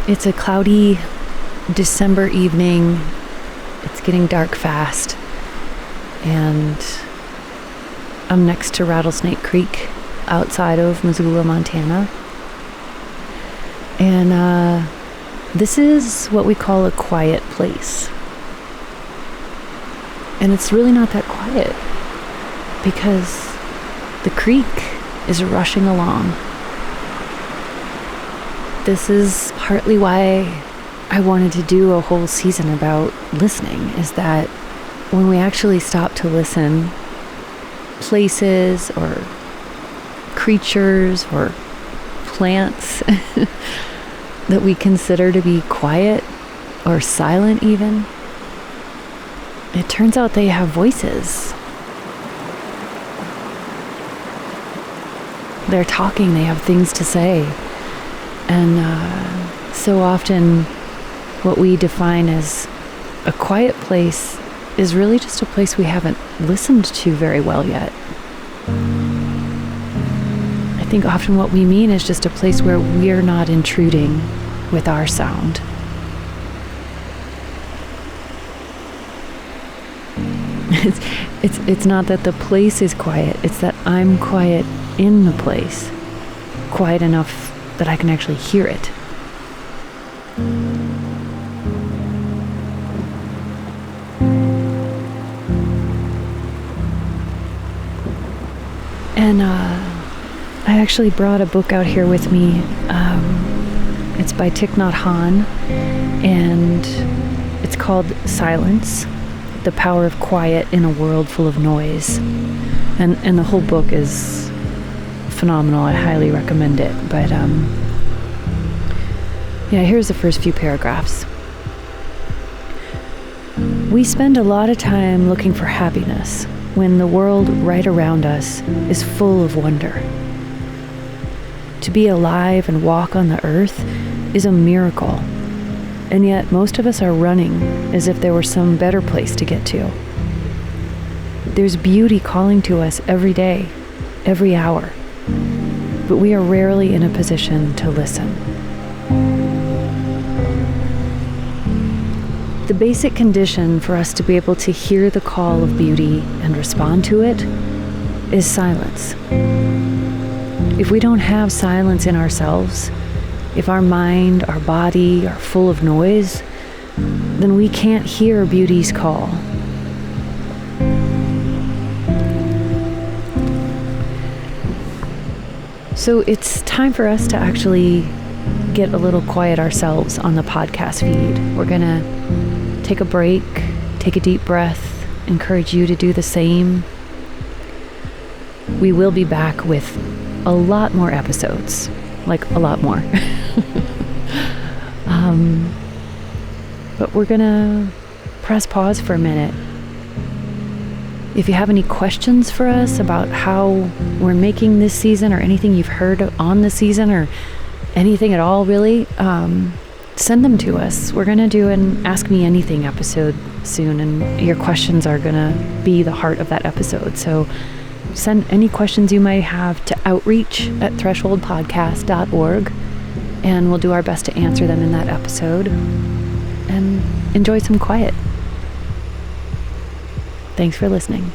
It's a cloudy December evening. It's getting dark fast. And I'm next to Rattlesnake Creek outside of Missoula, Montana. And this is what we call a quiet place. And it's really not that quiet because the creek is rushing along. This is partly why I wanted to do a whole season about listening, is that when we actually stop to listen, places or creatures or plants that we consider to be quiet or silent even, it turns out they have voices. They're talking, they have things to say. And so often what we define as a quiet place is really just a place we haven't listened to very well yet. I think often what we mean is just a place where we're not intruding with our sound. It's not that the place is quiet, it's that I'm quiet in the place, quiet enough that I can actually hear it. And I actually brought a book out here with me. It's by Thich Nhat Hanh, and it's called Silence: The Power of Quiet in a World Full of Noise. And the whole book is phenomenal. I highly recommend it. But yeah, here's the first few paragraphs. We spend a lot of time looking for happiness when the world right around us is full of wonder. To be alive and walk on the earth is a miracle, and yet most of us are running as if there were some better place to get to. There's beauty calling to us every day, every hour, but we are rarely in a position to listen. The basic condition for us to be able to hear the call of beauty and respond to it is silence. If we don't have silence in ourselves, if our mind, our body are full of noise, then we can't hear beauty's call. So it's time for us to actually get a little quiet ourselves on the podcast feed. We're gonna take a break, take a deep breath, encourage you to do the same. We will be back with a lot more episodes, like a lot more. But we're gonna press pause for a minute. If you have any questions for us about how we're making this season, or anything you've heard on the season, or anything at all really, send them to us. We're gonna do an Ask Me Anything episode soon, and your questions are gonna be the heart of that episode. So send any questions you might have to outreach@thresholdpodcast.org, and we'll do our best to answer them in that episode. And enjoy some quiet. Thanks for listening.